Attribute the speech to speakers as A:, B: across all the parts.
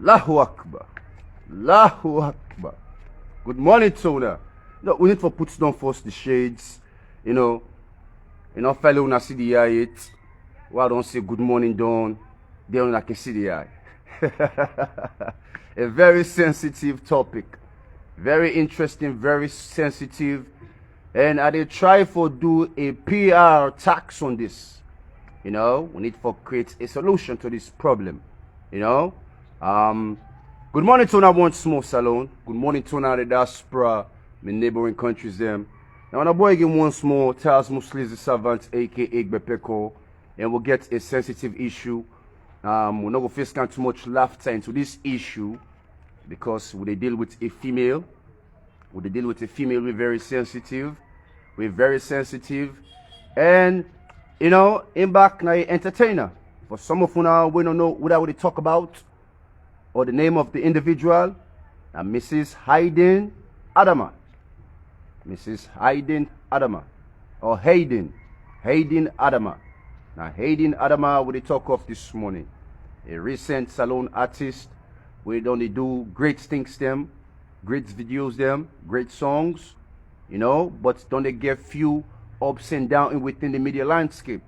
A: Allahu Akbar. Allahu Akbar. Good morning, Tona. We need to put down first the shades. Fellow una see the eye it. Why don't say good morning, Dawn? They don't can see the eye. A very sensitive topic. Very interesting, very sensitive. And I did try for do a PR tax on this. We need to create a solution to this problem. Good morning to one small salon. Good morning to the diaspora, my neighboring countries them. Now when a boy again once more, TAZMO SLIZ servant, aka Gbepeko, and we'll get a sensitive issue. We're not going to face too much laughter into this issue because when they deal with a female, we're very sensitive. We're very sensitive. And in back now entertainer. For some of you now, we don't know what I would talk about or the name of the individual. Mrs. HEYDEN ADAMA. Mrs. HEYDEN ADAMA. Or HEYDEN ADAMA. Now HEYDEN ADAMA we talk of this morning. A recent salon artist. We don't do great things them, great videos them, great songs, but don't they get few ups and downs within the media landscape.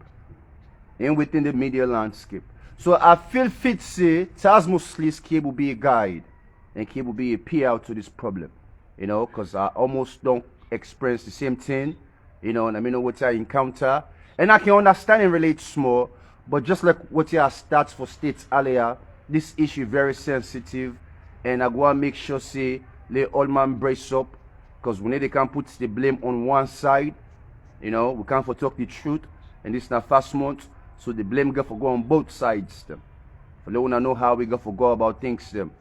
A: So I feel fit to say TAZMO SLIZ will be a guide and will be a PR to this problem. Because I almost don't experience the same thing, and I know what I encounter. And I can understand and relate small, but just like what you starts for states earlier, this issue is very sensitive, and I go and make sure say let all man brace up, because we need they can put the blame on one side. We can't talk the truth, and this is not fast month, so the blame got for go on both sides them. For let una know how we got for go about things them.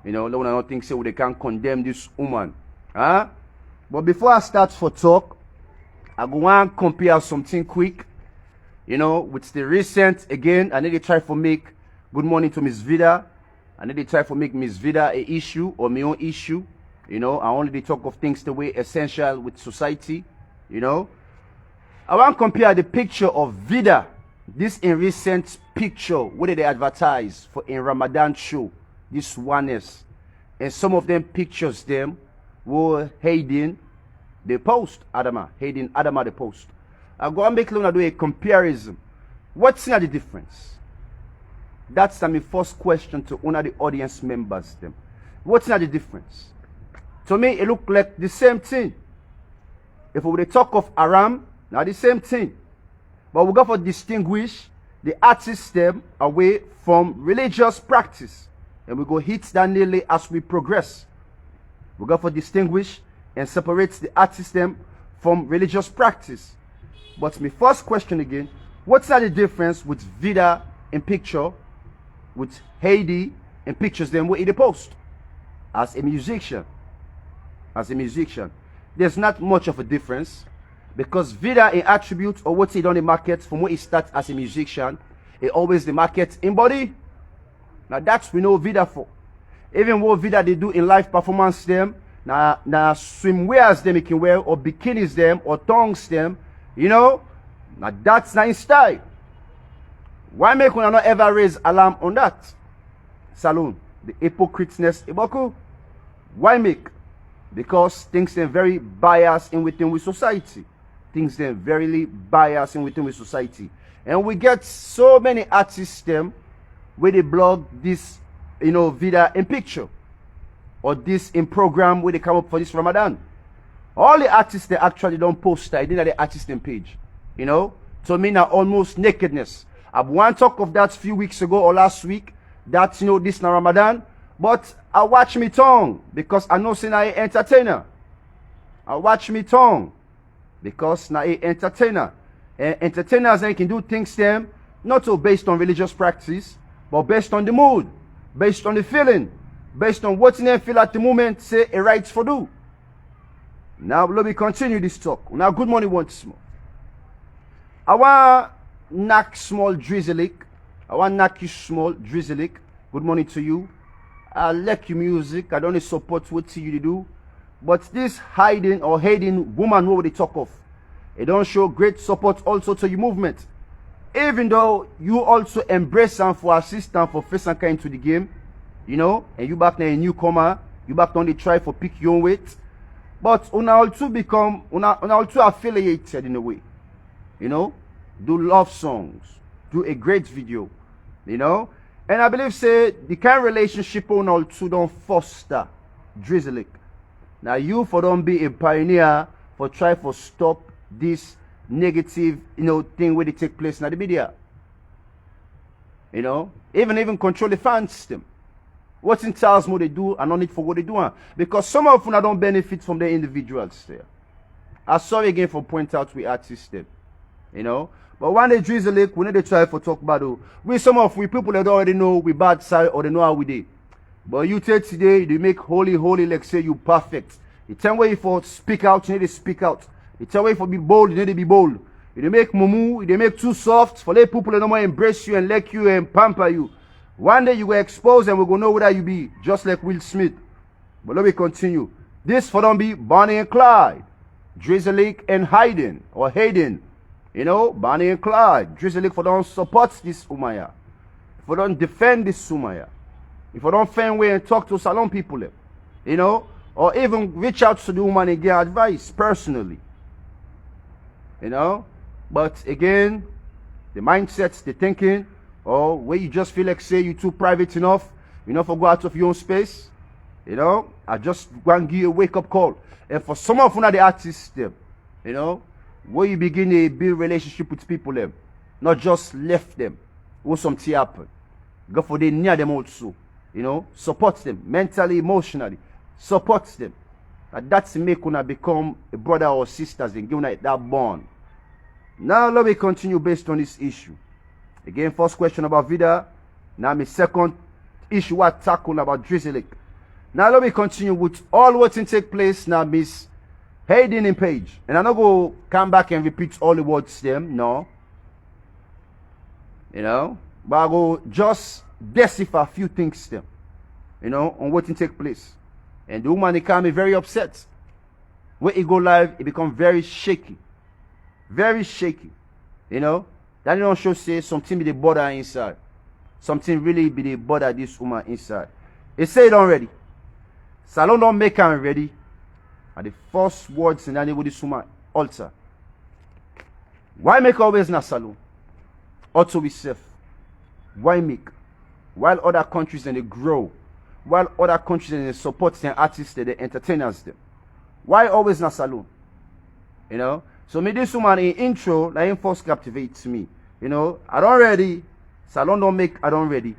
A: Let una know things say they can't condemn this woman. But before I start for talk, I go and compare something quick. With the recent again, I need to try for make good morning to Miss Vida. I need to try for make Miss Vida a issue or my own issue. I only talk of things the way essential with society. I want to compare the picture of Vida. This in recent picture, what did they advertise for in Ramadan show? This oneness. And some of them pictures them were HEYDEN, the post, Adama. HEYDEN Adama, the post. I go and make do a comparison. What's the difference? That's my first question to one of the audience members. Them. What's the difference? To me, it look like the same thing. If we talk of Aram, now the same thing. But we got to distinguish the artists them away from religious practice. And we go hit that nearly as we progress. We got to distinguish and separate the artists them from religious practice. But my first question again, what's the difference with Vida in picture, with HEYDEN in pictures them in the post? As a musician, there's not much of a difference. Because Vida in attributes or what he done in the market from when he starts as a musician, it always the market in body. Now that's we know Vida for. Even what Vida they do in live performance them, now swimwears them he can wear or bikinis them or tongues them, now that's not in style. Why make one not ever raise alarm on that? Saloon, the hypocriteness iboku. Why make? Because things are very biased in within with society. Things are very biased in within with society. And we get so many artists them where they blog this, Vida in picture. Or this in program where they come up for this Ramadan. All the artists they actually don't post that. They didn't have the artist in page. To me now almost nakedness. I want to talk of that a few weeks ago or last week. That this now Ramadan. But I watch me tongue because I know say I entertainer. I watch me tongue because I entertainer. And entertainers they can do things them not so based on religious practice, but based on the mood, based on the feeling, based on what they feel at the moment say a right for do. Now let me continue this talk. Now good morning once more. I want knock small drizzlick. I want knock you small drizzlick. Good morning to you. I like your music. I don't support what you do. But this HEYDEN woman who they talk of, it don't show great support also to your movement. Even though you also embrace and for assistance for face and kind to the game, you know, and you back there a newcomer, you back on the try for pick your own weight. But una also become, una also affiliated in a way, you know, do love songs, do a great video, you know. And I believe, say, the kind of relationship una also don't foster drizzling. Now you for don't be a pioneer for try for stop this negative, you know, thing where they take place in the media. You know, even control the fan system. What's in TAZMO they do and not need for what they do. Because some of them don't benefit from the individuals there. I'm sorry again for point out we artists them. You know. But when they drizzle it, when they try for talk about it, we some of we people that already know we bad side or they know how we did. But you take today, they make holy, like say you perfect. You tell way for speak out, you need to speak out. You tell way for be bold, you need to be bold. You make mumu, they make too soft for let people that don't want to embrace you and like you and pamper you. One day you will expose and we're going to know whether you be, just like Will Smith. But let me continue. This for them be Bonnie and Clyde, Drizzle and Hayden, or Hayden. You know, Bonnie and Clyde. Drizzle for them support this Umaya. For them defend this Umaya. If you don't find way and talk to salon people, you know, or even reach out to the woman and get advice personally. You know, but again, the mindsets, the thinking, or where you just feel like say you too private enough, you know, for go out of your own space, you know, I just want to give you a wake up call. And for some of the artists, them, you know, where you begin to build relationship with people, them, not just left them, or something happen. Go for they near them also. You know, support them mentally, emotionally, support them. And that's make una become a brother or sisters and give una that bond. Now let me continue based on this issue. Again, first question about Vida. Now my second issue what tackle about drizzling. Now let me continue with all what can take place now, Miss Hayden in page. And I'm not go come back and repeat all the words them, no. You know, but I go just decipher a few things them, you know, on what can take place. And the woman they can be very upset. When it go live, it become very shaky. Very shaky. You know. That don't show say something be the bother inside. Something really be the bother this woman inside. It said already. Salon don't make her ready. And the first words in that with this woman altar. Why make always na salon? Also we safe. Why make? While other countries and they grow, while other countries and they support their artists, they entertainers them. Why always na salon? You know? So me this woman in intro, like him first captivates me. You know, I don't ready. Salon don't make I don't ready.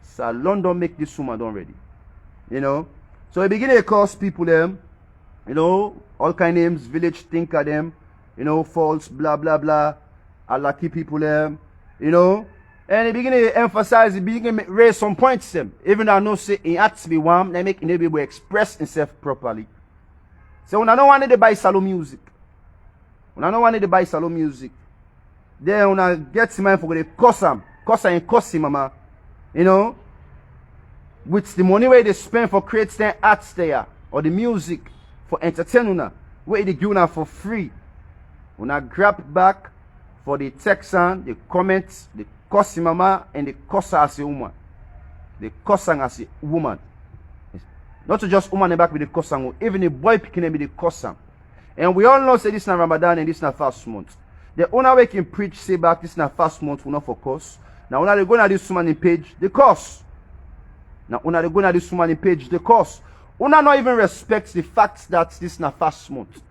A: Salon don't make this woman don't ready. You know? So it begin to cause people them, you know, all kind of names, village thinker them, you know, false, blah blah blah, unlucky people them, you know. And he begin to emphasize, he begin to raise some points them. Even though I know say he has to be warm, they make him able to express himself properly. So when I don't want to buy salon music, when I don't want to buy salon music, then when I get to mind for the cost him, mama, you know, with the money where they spend for creating their arts there, or the music for entertaining, where they give for free. When I grab back for the Texan, the comments, the cost mama, and the cost as a woman. The cost as a woman. Not just woman back with the cost, even a boy picking with the cost. And we all know say this is not Ramadan and this is not fast month. The owner we can preach say back this is not fast month, we not for course. Now when they go to this woman in page, the cost. Now when they go to this woman in page, the cost. Una not even respects the fact that this is not fast month.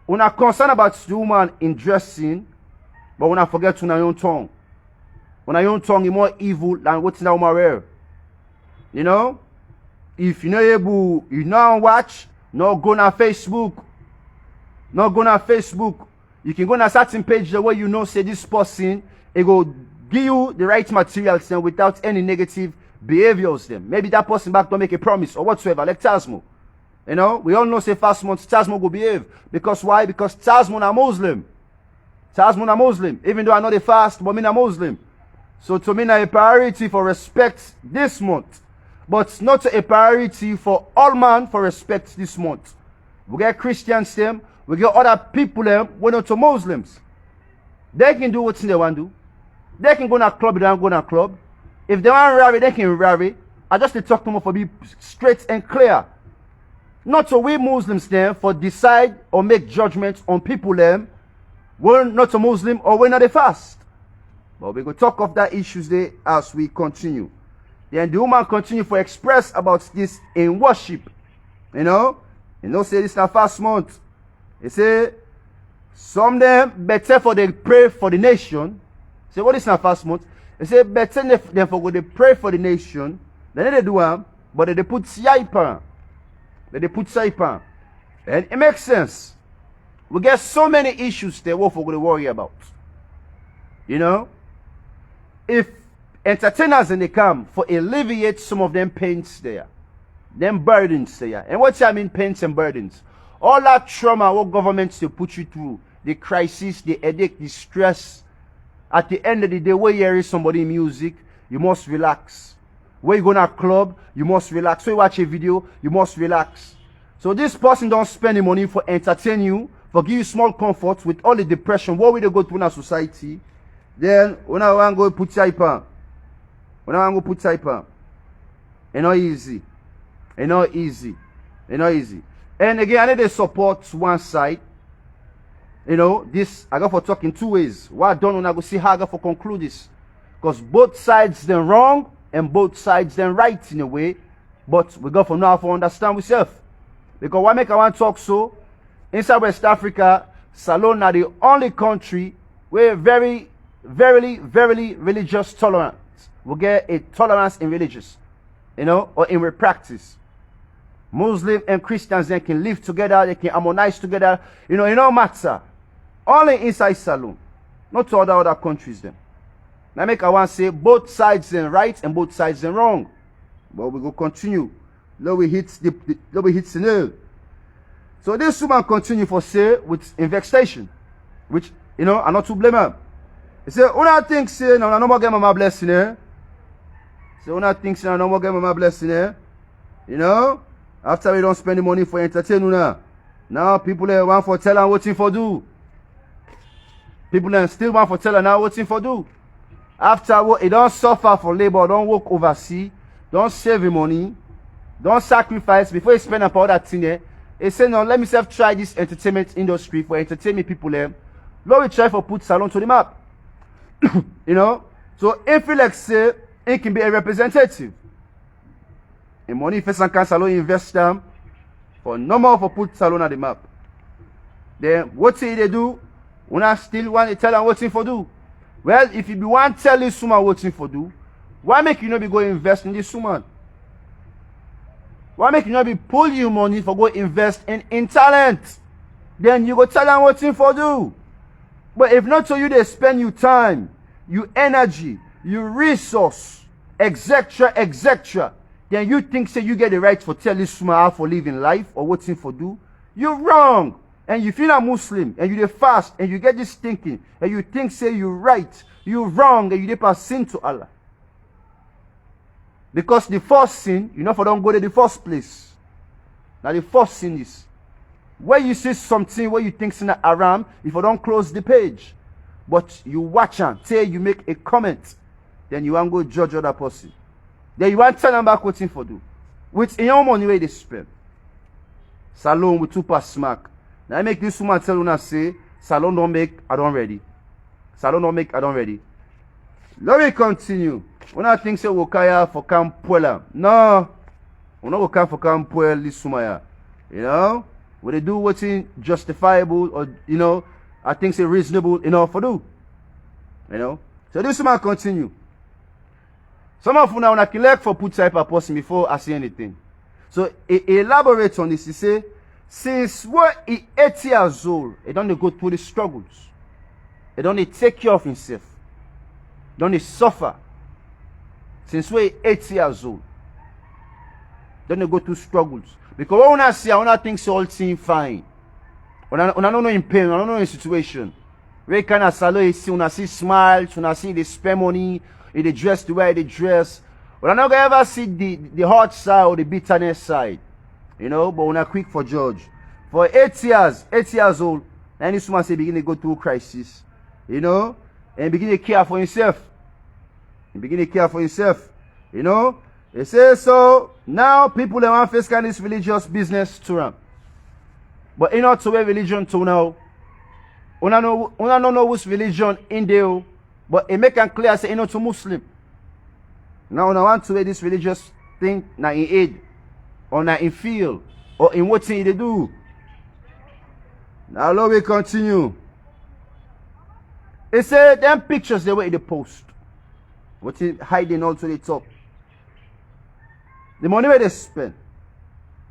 A: Una concerned about the woman in dressing, but una forget to your own tongue. When your own tongue is more evil than what's in that woman wear. You know? If you're not able, you not watch, not go on Facebook. Not go on Facebook. You can go on a certain page the way you know say this person, it go give you the right materials then without any negative behaviors then. Maybe that person back don't make a promise or whatsoever, like TAZMO. You know, we all know say fast months TAZMO go behave. Because why? Because TAZMO na Muslim. TAZMO na Muslim. Even though I know they fast, but me na Muslim. So to me na a priority for respect this month. But not a priority for all man for respect this month. We get Christians them, we get other people them, we're not to Muslims. They can do what they want to do. They can go to a club, they don't go to a club. If they want to rally, they can rally. I just talk to them for be straight and clear. Not so we Muslims then for decide or make judgments on people them. We're not a Muslim or we're not a fast. But we go talk of that issues there as we continue. Then the woman continue for express about this in worship. You know say this is a fast month. They say some them better for they pray for the nation. Say what is not fast month? They say better than for they pray for the nation. Then they do them, but they put saipan. They put saipan. And it makes sense. We get so many issues there what we're going to worry about. You know? If entertainers in the camp for alleviate some of them pains there. Them burdens there. And what I mean pains and burdens? All that trauma what governments to put you through. The crisis, the headache, the stress. At the end of the day, where you hear somebody music, you must relax. Where you go to a club, you must relax. So you watch a video, you must relax. So this person don't spend the money for entertain you, for give you small comfort with all the depression. What will they go through in a society? Then when I want to go put saipan. When I want to go put saipan. It's not easy. It's not easy. It's not easy. And again, I need to support one side. You know, this I got for talk in two ways. What I don't know, I go see how I got for conclude this. Because both sides them wrong and both sides them right in a way. But we got for now to understand ourselves. Because why make I want to talk so? Inside West Africa, Salone are the only country where very religious tolerance. We get a tolerance in religious, you know, or in practice. Muslim and Christians they can live together, they can harmonize together, you know, it don't matter. Only inside Salone, not to other countries then. Now make I want to say both sides are right and both sides are wrong. But we go continue. Now we hit the nail. So this woman continue for say with investigation, which you know, I'm not to blame her. He say, una think say no more get mama blessing eh? So una think say no more get mama blessing eh? You know? After we don't spend the money for entertainment now people want for tell and waiting for do. People still want for tell and now waiting for do. After what it don't suffer for labor, don't work overseas, don't save the money, don't sacrifice before you spend up all that thing there. He say no, let me try this entertainment industry for entertaining people there. Lord we try for put Salone to the map. You know? So if you like say it can be a representative. And money first and can Salone invest them for no more for put Salone on the map. Then what say they do? When I still want to tell them what's for do. Well, if you be want to tell this woman what's for do, why make you not be going invest in this woman? Why make you not be pull you money for go invest in talent? Then you go tell them what's for do. But if not so you they spend your time, your energy, your resource, etc. Then you think say you get the right for tell this woman how for living life or what's for do. You're wrong. And you feel a Muslim and you dey fast and you get this thinking and you think say you're right, you're wrong and you dey pass sin to Allah. Because the first sin, you know, for don't go to the first place. Now the first sin is when you see something where you think it's not haram, if you don't close the page, but you watch and say you make a comment, then you want to go judge other person. Then you want to tell them back what's for do. With in your money where they spend. Salone with 2 pass smack. Now I make this woman tell una say, Salone don't make, I don't ready. Salone don't make, I don't ready. Let me continue. When I think say Wokaya for Campuela. No. We not Wokaya for Campuela this sumaya. You know? When they do what's justifiable or you know, I think say reasonable enough for do. You know? So this woman continue. Some of you now can collect for put type of person before I say anything. So he elaborates on this. He say, since what he 8 years old, he don't go through the struggles. He don't take care of himself. Don't suffer. Since we 8 years old. Don't go through struggles. Because when I see, I think so all seem fine. When I don't know in pain, I don't know in situation. Where kind of salary see, when I see smiles, when I see they spend money, they dress the way they dress. When I not gonna ever see the hard side or the bitterness side. You know, but when I quick for judge. For 8 years old, and this woman say begin to go through crisis. You know, and begin to care for himself. And begin to care for himself. You know, They say so now people they want face kind of this religious business to them. But in order to wear religion to now, una no know which religion in there, but it make it clear say to Muslim. Now una want to wear this religious thing na in aid, or na in feel, or in what thing they do. Now let we continue. It say them pictures they were in the post. What is hiding also the top. The money where they spend,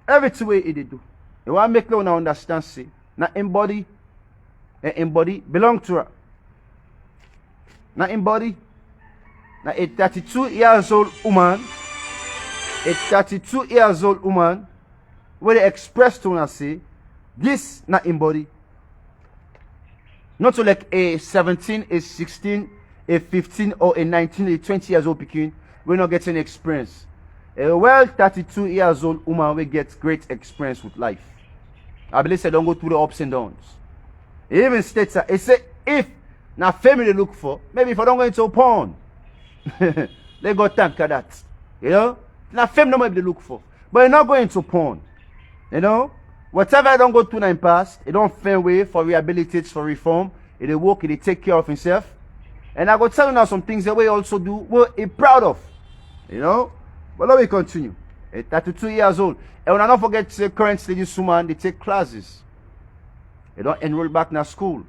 A: everything way they do. They want to make you understand, see, now embody belong to her. Now embody, now a 32 years old woman, where they express to her, say, this not embody. Not to like a 17, a 16, a 15, or a 19, a 20 years old pekin, we're not getting experience. A well 32 years old woman will get great experience with life. I believe they don't go through the ups and downs. It even states that it say if now family look for, maybe if I don't go into a porn, they got time for that. You know? Now family maybe they look for. But you're not going to porn. You know? Whatever I don't go through in the past, it don't fair way for rehabilitate, for reform. It work, it take care of himself. And I go tell you now some things that we also do, we're proud of. You know? But let me continue. At 32 years old. And when I don't forget to say currently this woman, they take classes. They don't enroll back in school.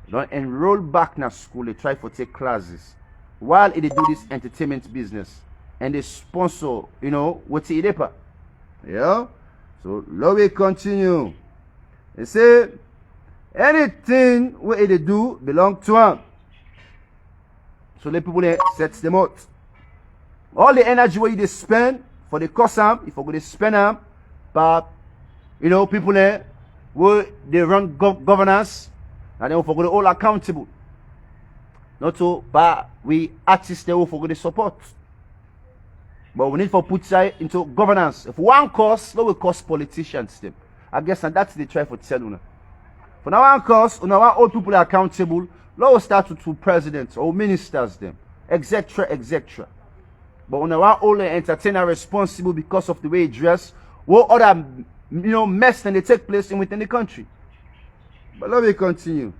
A: They don't enroll back in school. They try to take classes. While they do this entertainment business. And they sponsor, you know, what's it? Yeah? So let me continue. They say anything what they do belong to them. So the people they set them out. All the energy where they spend for the cost if you go to spend them, but you know, people there where they run governance and then we go to all accountable. Not so, but we artists there we go to support. But we need to put that into governance. If one cause, no will cost politicians them. I guess and that's the try for tell you. For now one cause, now all people are accountable, now we start to presidents or ministers them, etc. etc. But when all the entertainer responsible because of the way he dress, what other mess than they take place within the country. But let me continue.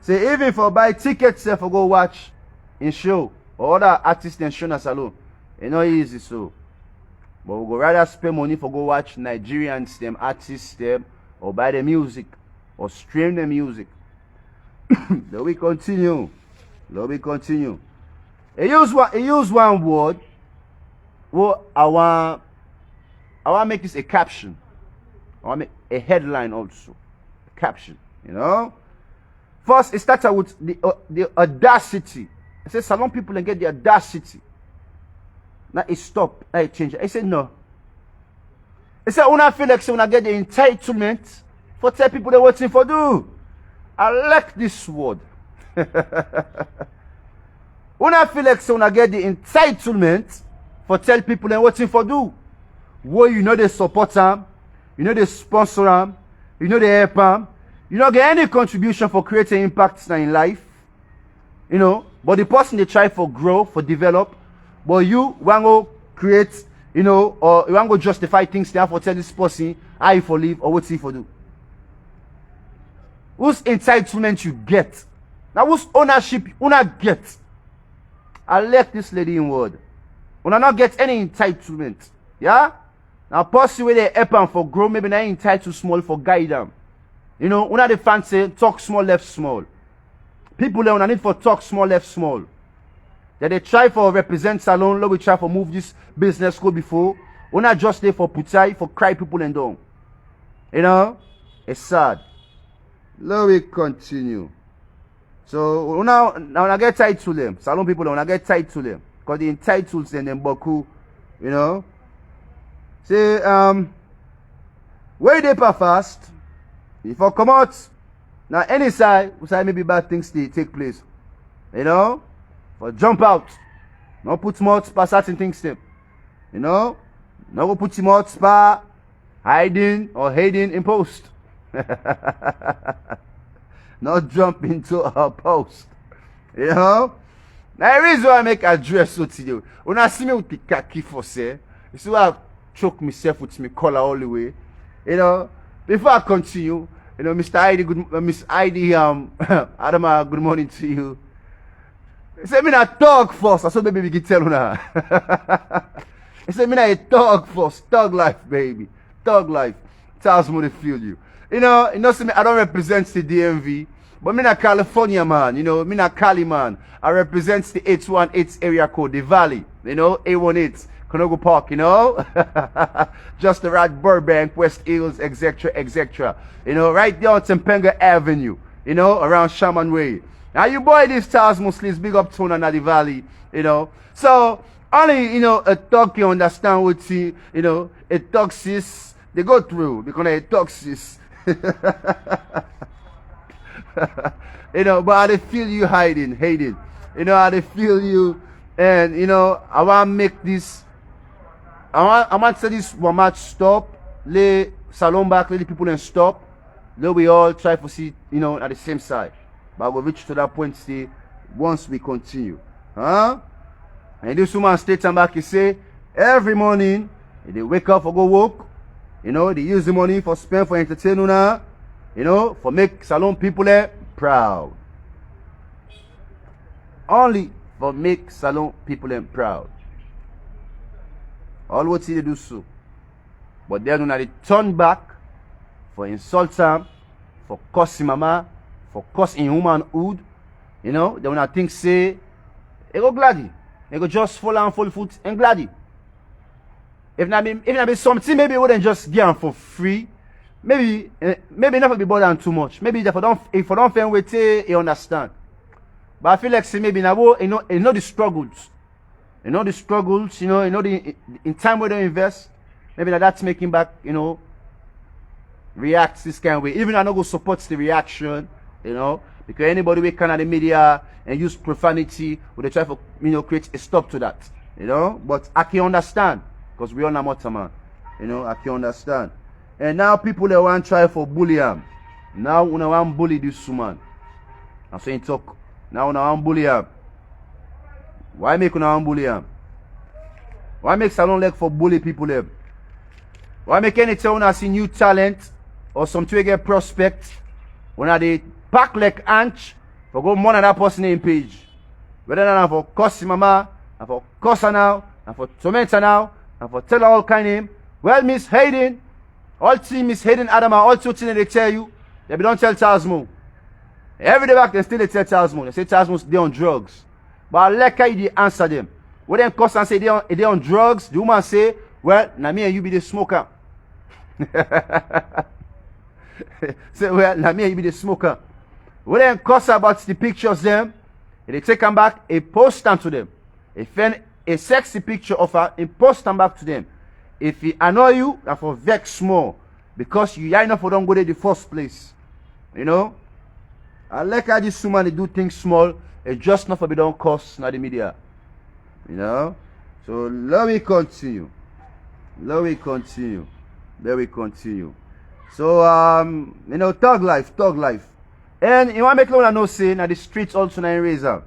A: Say even for buy tickets for go watch in show or other artists in show as alone. It's not easy so. But we go rather spend money for go watch Nigerians them, artists them, or buy the music, or stream the music. Let me continue. I use one word. Well, I want make this a caption. I want make a headline also. Caption, you know. First, it starts out with the audacity. I said, Salon people and get the audacity. Now it stop. Now it change. I said no. I said, when I feel like when I get the entitlement for tell people they're waiting for do. I like this word. When I feel like when I get the entitlement for tell people they're waiting for do. Well, you know they support them, you know they sponsor them, you know they help them, you don't get any contribution for creating impacts in life. You know, but the person they try for grow, for develop, but you want to create, you know, or you want to justify things there for tell this person how you for live or what he for do. Whose entitlement you get? Now whose ownership you not get? I left this lady in word. When I not get any entitlement. Yeah? Now person where they help them for grow, maybe not entitled small for guide them. You know, when they fancy talk small, left small. People there when I need for talk small, left small. That they try for represent salon, we try for move this business go before. We're not just there for putai, for cry people and down. You know? It's sad. Let me continue. So now I get tied to them. Salon people when I get tied to them. Because the entitled and them boku, you know. Say where they per fast. If I come out, now any side, maybe bad things they take place. You know? For jump out. Not put mouth per certain things them. You know? Not go put mouth per hiding or hiding in post. Not jump into a post. You know? Now the reason why I make address so to you. When I see me with the khaki for say, you see why I choke myself with my collar all the way. You know, before I continue, you know, Mr. Heidi, Miss Heidi, Adama, good morning to you. He said, me not talk first. I saw baby can tell you now. He said, me not a talk first. Thug life, baby. Thug life. TAZMO, they feel you. You know, see me, I don't represent the DMV, but me not California, man. You know, me not Cali, man. I represent the 818 area code, the Valley. You know, 818. Conogo Park, you know, just around Burbank, West Hills, etc., etc. You know, right there on Tempenga Avenue, you know, around Shaman Way. Now, you boy, this TAZMO SLIZ, big up to the Valley, you know. So, only, you know, a thug can understand what he, you know, a toxis, they go through, because they're toxis. You know, but how they feel you hiding, hating. You know, how they feel you, and, you know, I want to make this. I want to say this one match stop, lay salon back, let the people and stop. Let we all try to see, you know, at the same side. But we'll reach to that point say once we continue. Huh? And this woman states and back, he say, every morning, they wake up for go work, you know, they use the money for spend for entertainment, you know, for make salon people proud. Only for make salon people proud. All what they do so. But then when they turn back for insult him, for cursing mama, for cursing humanhood, you know, then when I think say, they go gladdy. They go just fall on full foot and gladdy. If not be something, maybe we wouldn't just get them for free. Maybe not be bothered too much. Maybe if I don't find way you understand. But I feel like say maybe now you know the struggles. You know the struggles, you know the in time where they invest, maybe that's making back, you know, react this kind of way. Even I know go supports the reaction, you know, because anybody we can at the media and use profanity, would they try to, you know, create a stop to that, you know. But I can understand, because we all know what man, you know, I can understand. And now people they want to try for bully him. Now when I want bully this woman, I'm saying talk. Now when I want bully him. Why make una bully him? Why make salon leg for bully people them? Why make any tell una see new talent or something to get prospect when they pack like ant for go more than that person in page? Whether than for cuss mama, and for cuss her now, and for torment her now, and for tell her all kind of name. Well, Miss Hayden, all team Miss Hayden Adama, all two things they tell you, they don't tell TAZMO. Every day back they still they tell TAZMO. They say TAZMO's they on drugs. But I like how you answer them. When they cuss and say they on drugs, the woman say, well, now me and you be the smoker. Say, well, now me and you be the smoker. When they cuss about the pictures them, they take them back, and post them to them. If a sexy picture of her, and post them back to them. If he annoy you, and for vex more, because you ain't enough for don't go there in the first place. You know? I like how this woman they do things small. It's just not for be don't cost not the media. You know? So let me continue. Let me continue. Let me continue. So you know, thug life. And you want to make no know say now the streets also not in reason.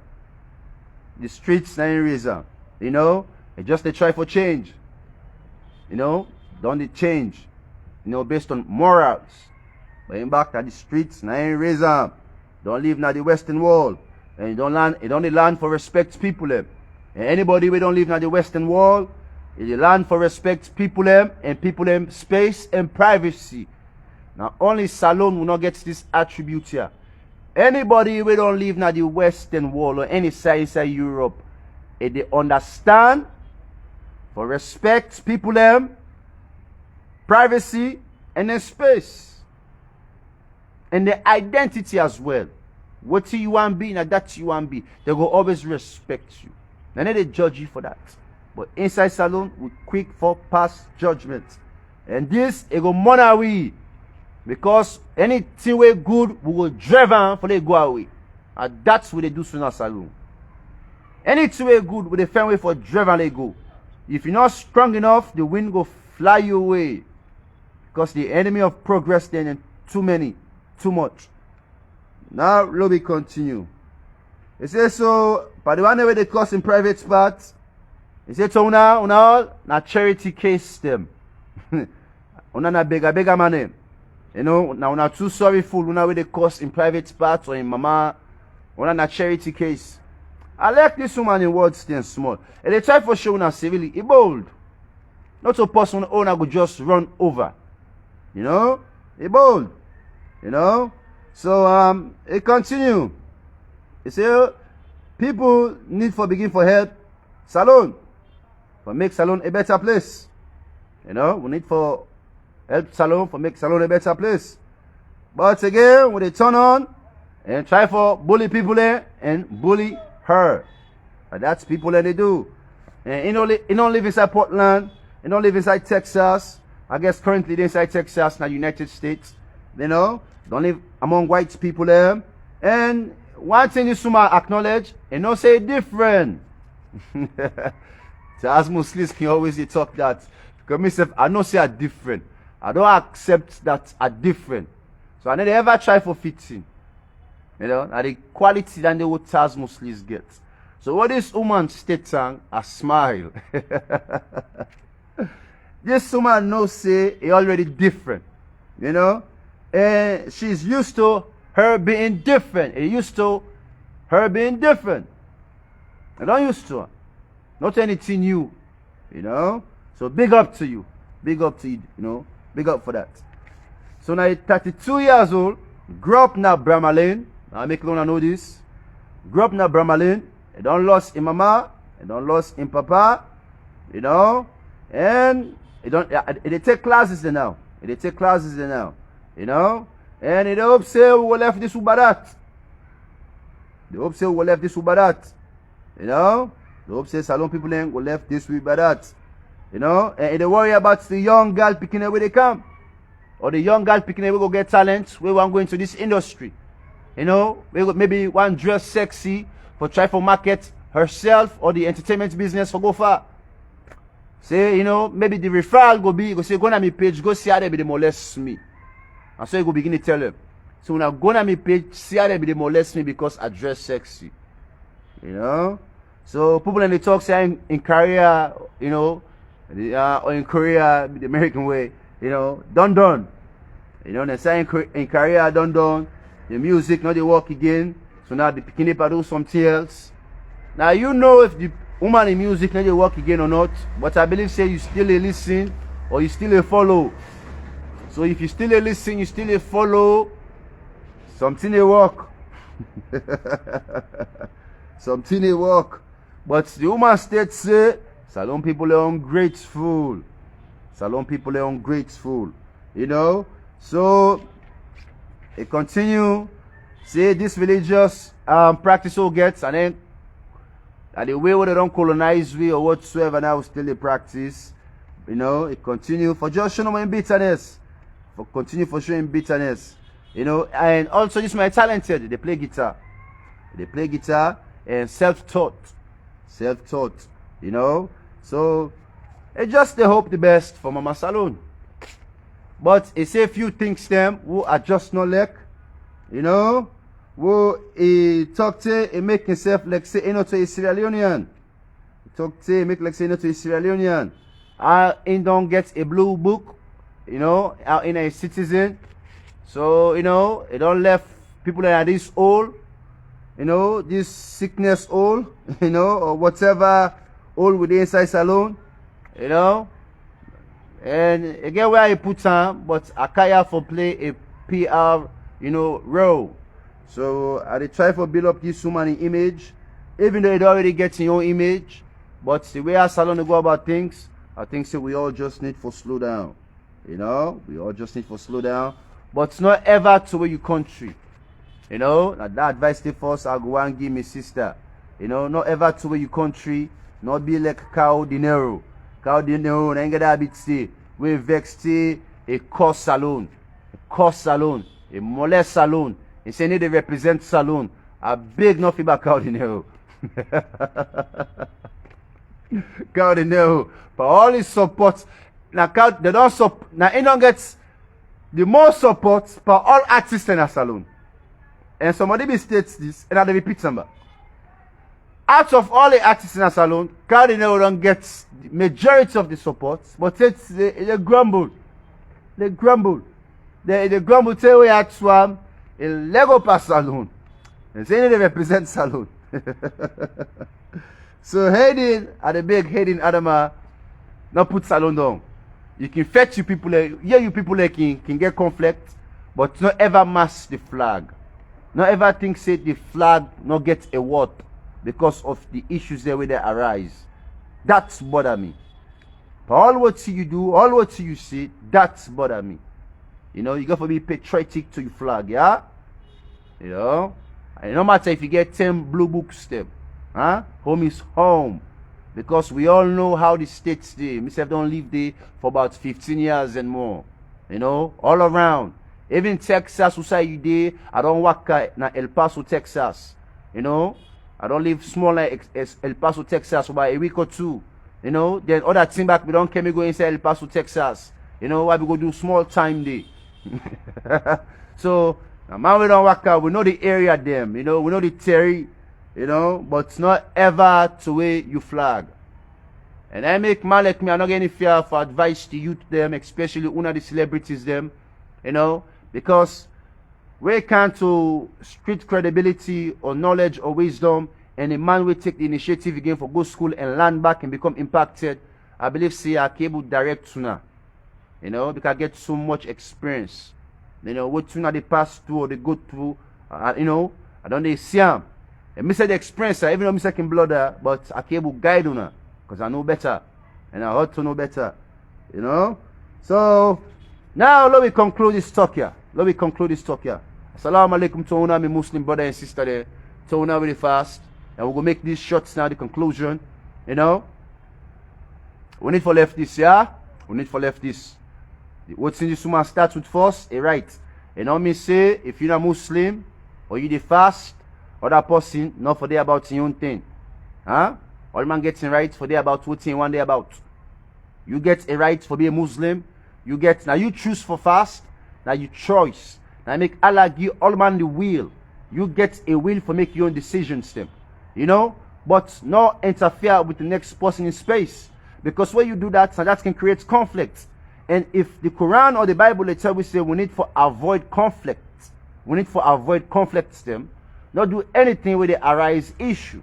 A: The streets not in reason. You know? It's just they try for change. You know? Don't they change. You know, based on morals. But in back at the streets not in reason. Don't live now the Western world. And it only land for respect people them. And anybody we don't live in the Western world, it land for respect people them and people them space and privacy. Now only salon will not get this attribute here. Anybody we don't live in the Western world or any side inside Europe, they understand for respect people them, privacy and then space. And the identity as well. What you want to be, now that you want to be. They will always respect you. Now they judge you for that. But inside salon, we quick for past judgment. And this, it go more we. Because anything we good, we will drive on for they go away. And that's what they do in our salon. Anything we good, we they find way for drive and they go. If you're not strong enough, the wind go fly you away. Because the enemy of progress then too many, too much. Now, let me continue. It says, so but the one where they cost in private spots, he said to una all, na charity case them. Una na bega money. You know, now una too sorry fool, una where they cost in private spots or in mama, una na charity case. I like this woman in words staying small. And they try for show una civilly, he bold. Not a person owner go just run over. You know? He bold. You know? So it continue. You see, people need for begin for help. Salon. For make salon a better place. You know, we need for help salon for make salon a better place. But again, when they turn on and try for bully people there and bully her. And that's people that they do. And you don't live inside Portland. You don't live inside Texas. I guess currently they're inside Texas, not United States. You know, don't live among white people there. And one thing is to acknowledge, and not say different. TAZMO SLIZ can always talk that. Because myself, I don't say a different. I don't accept that a different. So I never ever try for fitting. You know, and the quality that the TAZMO SLIZ gets. So what this woman states, a smile. This woman knows say it already different. You know? And she's used to her being different. It used to her being different. I don't used to her. Not anything new. You know? So big up to you. Big up to you, you know. Big up for that. So now you're 32 years old. Grew up now Brahma Lane. I make Lona know this. Grew up now Brahma Lane. You don't lost in mama. You don't lost in papa. You know? And you don't they take classes there now. They take classes there now. You know? And they hope say we will left this ubadat. They hope say we will left this ubadat. You know? They hope say salon people ain't will left this ubadat. You know? And they worry about the young girl picking up where they come. Or the young girl picking up where go get talent, where one go into this industry. You know? Maybe one dress sexy for try for market herself or the entertainment business for go far. Say, you know, maybe the referral go be, go say, go on my page, go see how they be molest me. And so you go begin to tell them. So when I go on my page, see how they be molest me because I dress sexy. You know? So people in the talk say in Korea, you know, or in Korea, the American way, you know, done. You know, they say in Korea, done. The music, now they work again. So now the beginning to do something else. Now you know if the woman in music now they work again or not, but I believe say you still a listen or you still a follow. So if you still a listen, you still a follow, something a work. Something a work. But the woman state say, salon people are ungrateful. Salon people are ungrateful. You know? So it continue. Say this religious practice all gets and then and the way where they don't colonize we or whatsoever now still they practice. You know, it continue for just showing bitterness. For continue for showing bitterness. You know, and also this my talented. They play guitar. They play guitar and self-taught. Self-taught. You know. So it just they hope the best for Mama Salon. But it say a few things them who are just not like, you know. Who he talk to he make himself like say to a Sierra Leonean. He talk to he make like say to a Sierra Leonean. He don't get a blue book, you know, in a citizen. So, you know, he don't left people that are this old, you know, this sickness old, you know, or whatever old with the inside salon, you know. And again where he put on, but Akaya for play a PR, you know, role. So I try to build up this woman image, even though it already gets in your image. But the way our salon go about things, I think so we all just need to slow down. You know, we all just need to slow down. But it's not ever to where you country. You know, that advice they first I go and give me sister. You know, not ever to where you country, not be like cow dinero. Cow dinero, and get that bit say we vex a cost salon, a molest salon. He say they represent salon. A big nothing about cow dinero. Cow dinero. But all his support, now they don't support. Now he don't get the most support for all artists in a salon. And somebody be states this, and I repeat number. Out of all the artists in a salon, Cardinal don't get the majority of the support, but they grumble. They grumble. They grumble, tell we at Swam, a Lego pass salon. And say they represent salon. So Hayden, at the big HEYDEN ADAMA, not put salon down. You can fetch you people, you people can get conflict, but not ever mass the flag. Not ever think say the flag not get a word because of the issues there where they arise. That's bother me. But all what you do, all what you see, that's bother me. You know, you got to be patriotic to your flag, yeah? You know? And no matter if you get 10 blue books, them, huh? Home is home. Because we all know how the states do. Myself don't live there for about 15 years and more. You know, all around. Even Texas, you there. I don't work in El Paso, Texas. You know, I don't live small like El Paso, Texas for about a week or two. You know, then other thing back, we don't come go inside El Paso, Texas. You know, why we go do small time there. So, man, we don't work out. We know the area them. You know, we know the terry. You know, but not ever to wave you flag. And I make man like me, I'm not getting fear for advice to youth them, especially one of the celebrities them, you know, because we can't to street credibility or knowledge or wisdom, and a man will take the initiative again for go school and land back and become impacted. I believe see I cable direct sooner, you know, because I get so much experience. You know, what sooner they pass through or they go through, you know, I don't they see them. And me say the experience, even though me say can blood, but I can't guide on her because I know better, and I ought to know better, you know. So now let me conclude this talk here. Let me conclude this talk here. Assalamu alaikum to una, my Muslim brother and sister there. To una really fast, and we're gonna make these shots now the conclusion. You know, we need for left this, yeah. We need for left this. What's in this woman starts with first, a right. You know me say if you're a Muslim or you the fast. Other person, not for day about your own thing. Huh? All man gets a right for day about what thing one day about. You get a right for being a Muslim. You get, now you choose for fast. Now you choice. Now make Allah give all man the will. You get a will for make your own decisions them. You know? But not interfere with the next person in space. Because when you do that, now that can create conflict. And if the Quran or the Bible itself we say we need for avoid conflict. We need for avoid conflicts them. Not do anything where they arise issue.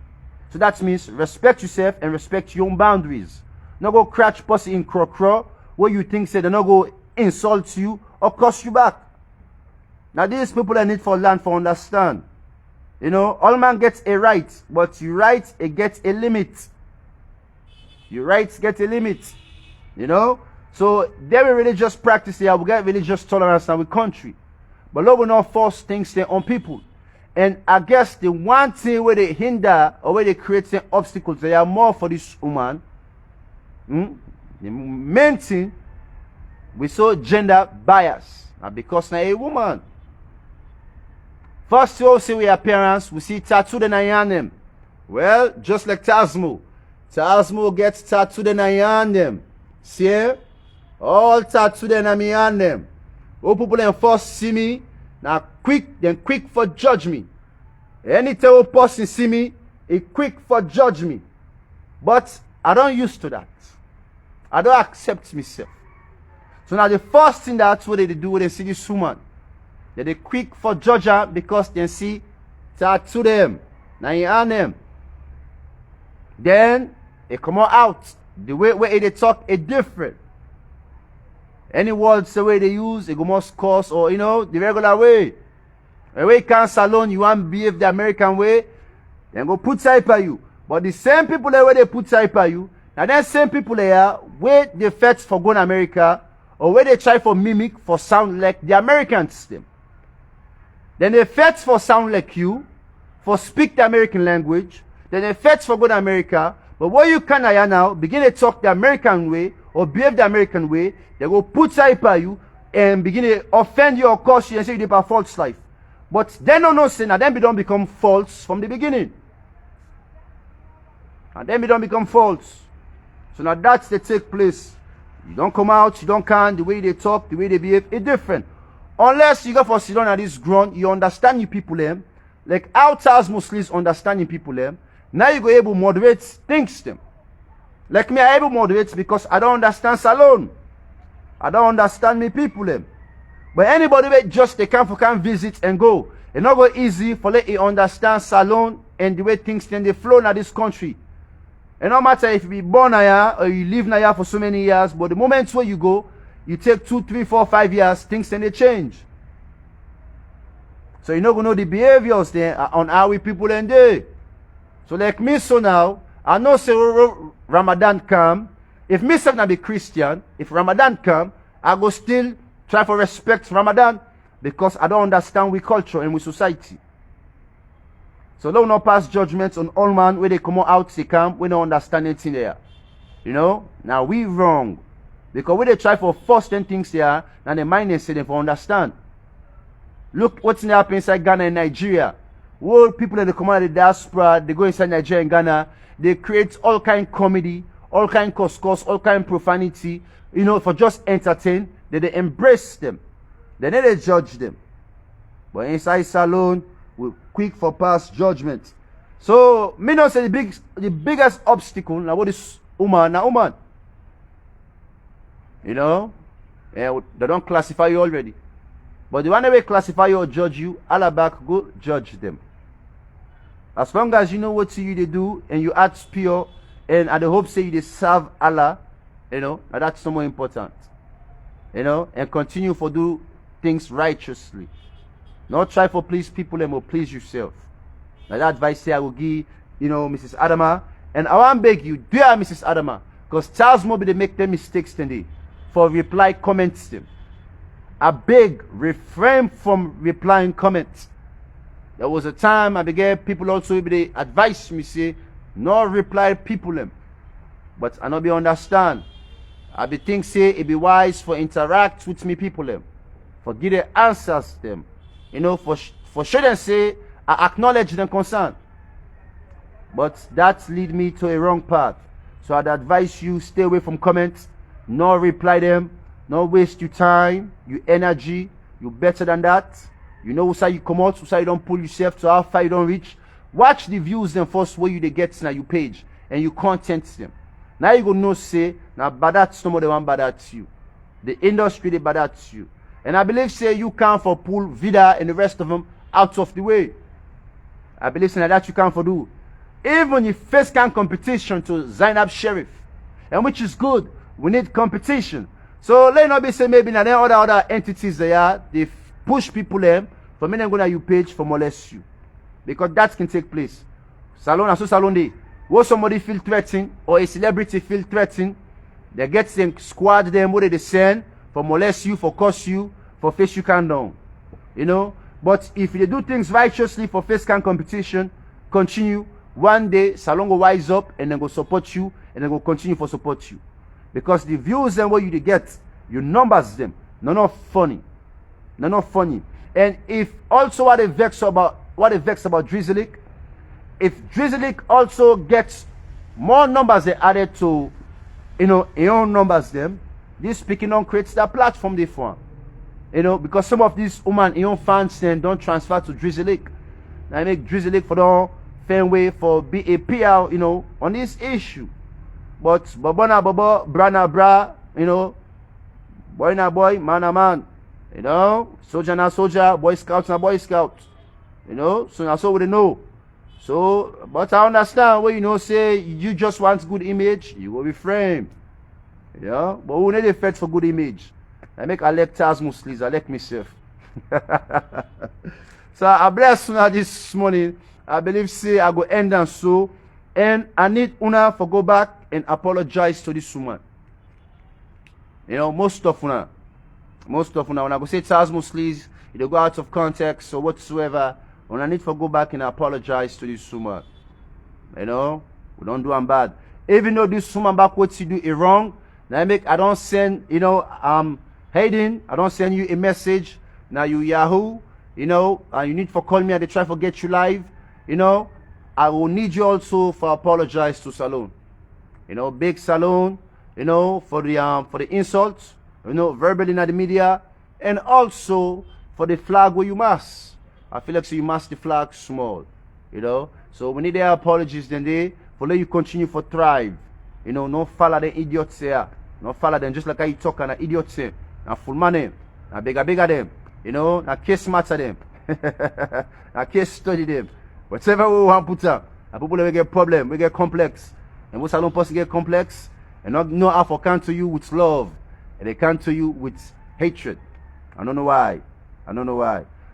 A: So that means respect yourself and respect your own boundaries. Not go crash pussy in crow where you think say they not go insult you or curse you back. Now these people that need for land for understand. You know, all man gets a right, but your right it gets a limit. Your rights get a limit. You know? So there we religious practice here, we get religious tolerance in our country. But Lord will not force things there on people. And I guess the one thing where they hinder or where they create some obstacles, they are more for this woman. The main thing, we saw gender bias. And because now a woman. First you all see we appearance, we see tattoo the nayanem. Well, just like TAZMO. TAZMO gets tattoo the nayanem. See? All tattoo the nayanem. All people then first see me. Now quick for judge me. Anytime a person see me, he quick for judge me. But I don't used to that. I don't accept myself. So now the first thing that's what they do when they see this woman. They quick for judge her because they see tattoo them. Now you on them. Then they come out. The way where they talk is different. Any words the way they use, they go most course or you know, the regular way. The way you can't salon, you want to behave the American way, then go put type at you. But the same people there where they put type at you, now then same people there where they fetch for going to America or where they try for mimic for sound like the American system. Then they fetch for sound like you, for speak the American language, then they fetch for going to America, but what you can now, begin to talk the American way or behave the American way, they go put type at you and begin to offend you or curse you and say you did a false life. But they don't sin, and then we don't become false from the beginning. And then we don't become false. So now that's the take place. You don't come out, you don't can, the way they talk, the way they behave, it's different. Unless you go for sit down at this ground, you understand your people them. Like how TAZMO SLIZ understanding people them. Now you go able to moderate things them. Like me, I able to moderate because I don't understand Salone. I don't understand me people them. But anybody that just they can visit and go. It's not go easy for let you understand Salone and the way things then they flow in this country. And no matter if you be born here or you live here for so many years, but the moment where you go, you take 2, 3, 4, 5 years, things then they change. So you're not gonna know the behaviors there on how we people and they. So like me so now, I know say Ramadan come. If me say not be Christian, if Ramadan come, I go still try to respect Ramadan because I don't understand we culture and we society. So don't not pass judgments on all man where they come out they come, we don't understand anything there. You know? Now we wrong. Because when they try for force them things there, now the mind is saying for understand. Look what's happening inside Ghana and Nigeria. World people that they come out of the diaspora, they go inside Nigeria and Ghana, they create all kind of comedy, all kind of course, all kind of profanity, you know, for just entertain. They embrace them. They never judge them. But inside Salone, we're quick for past judgment. So, me not say the biggest obstacle now what is woman. You know? Yeah, they don't classify you already. But the one that will classify you or judge you, Allah back, go judge them. As long as you know what you they do and you act pure and at the hope say you they serve Allah, you know, that's so more important. You know, and continue for do things righteously. Not try for please people and will please yourself. Now that advice here I will give, you know, Mrs. Adama. And I want to beg you, dear Mrs. Adama, because TAZMO be they make them mistakes today for reply comments them. I beg, refrain from replying comments. There was a time I began people also be they advise me say, no reply people them. But I not be understand. I be think say it be wise for interact with me people them. For give the answers them. You know, for sure them say I acknowledge them concern. But that lead me to a wrong path. So I'd advise you stay away from comments, no reply them, no waste your time, your energy. You better than that. You know how you come out, how you don't pull yourself to how far you don't reach. Watch the views them first where you they get now your page and you content them. Now you go know say now bad at somebody want bad at you. The industry they bad at you. And I believe say you can for pull Vida and the rest of them out of the way. I believe say that you can for do. Even if first can competition to Zainab Sheriff. And which is good. We need competition. So let not be say maybe now there other entities there they push people them for me then go to your page for molest you. Because that can take place. Salone and so Salone day. When somebody feel threatened or a celebrity feel threatened, they get them squad them what they send for molest you, for curse you, for face you can down. You know? But if they do things righteously for face can competition, continue. One day Salone go wise up and then go support you and then go continue for support you. Because the views and what you get, you numbers them. None of funny. None of funny. And if also what they vex about Drizzlick, if Drizzlick also gets more numbers they added to, you know, his own numbers them, this speaking on creates that platform they form. You know, because some of these women, his own fans then don't transfer to Drizzlick. I make Drizzlick for the fair way for be a PR, you know, on this issue. But Babona Baba, Brana Bra, you know, boy na boy, man na man. You know, soldier na soldier, boy scout na boy scout. You know, so now so we know. So, but I understand what you know, say you just want good image, you will be framed. Yeah, but we need a fight for good image. I make elect TAZMO SLIZ, I elect myself. So I bless you this morning. I believe say I go end and so. And I need Una for go back and apologize to this woman. You know, most of Una, when I go say TAZMO SLIZ, it go out of context or whatsoever. When I need for go back and apologize to this woman. You know, we don't do them bad. Even though this woman back what she do it wrong, I don't send, you know, Hayden, I don't send you a message. Now you Yahoo, you know, and you need for call me and they try to get you live, you know. I will need you also for apologize to Salone. You know, big Salone, you know, for the insults, you know, verbally in the media, and also for the flag where you must. I feel like so you must the flag small, you know. So we need their apologies then they for let you continue for thrive. You know, no follow the idiots here. No follow them just like how you talk and the idiots here. Now full money. Now bigger them. You know, now case matter them. Now case study them. Whatever we want to put up. And people will get problem, we get complex. And most don't person get complex and not know how to come to you with love. And they come to you with hatred. I don't know why.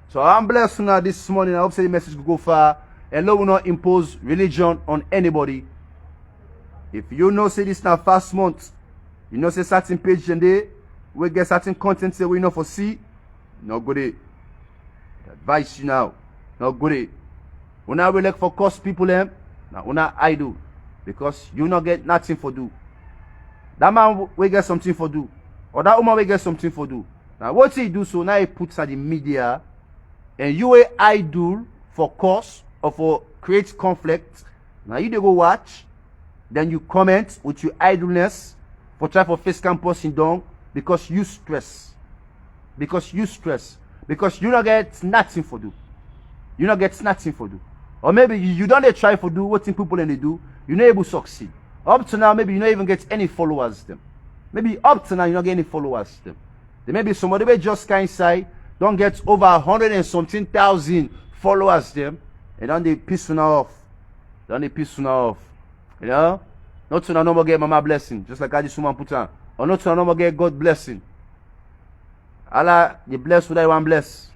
A: So I'm blessed now this morning. I hope the message will go far. And Lord will not impose religion on anybody. If you know say this now fast month, you know say certain page and day, we get certain content say we know for see, no good. Advise you now, no good. When I will look for cost people them, now when I do, because you not get nothing for do. That man will get something for do, or that woman will get something for do. Now what he do so now he puts at the media, and you a idol for cause or for create conflict. Now you they go watch. Then you comment with your idleness for try for face campus in down because you stress. Because you not get nothing for do. You not get nothing for do. Or maybe you don't try for do what people and they do. You not able to succeed. Up to now, maybe you not even get any followers them. Maybe up to now you not get any followers them. There may be somebody who just kind side don't get over 100 and something thousand followers them, and then they piss off. You know? Not to no more get mama blessing, just like how this woman put on. Or not to no more get God blessing. Allah, they bless whether you want bless.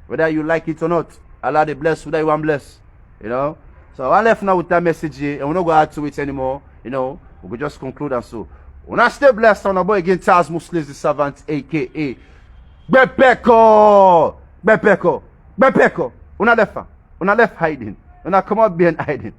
A: Whether you like it or not. Allah, they bless whether you want bless. You know? So I left now with that message here, and we're not going to add to it anymore. You know? We will just conclude and so. When I stay blessed on our boy again, TAZMO SLIZ the servant, aka Bepeko. Una left hiding. Una come out behind hiding.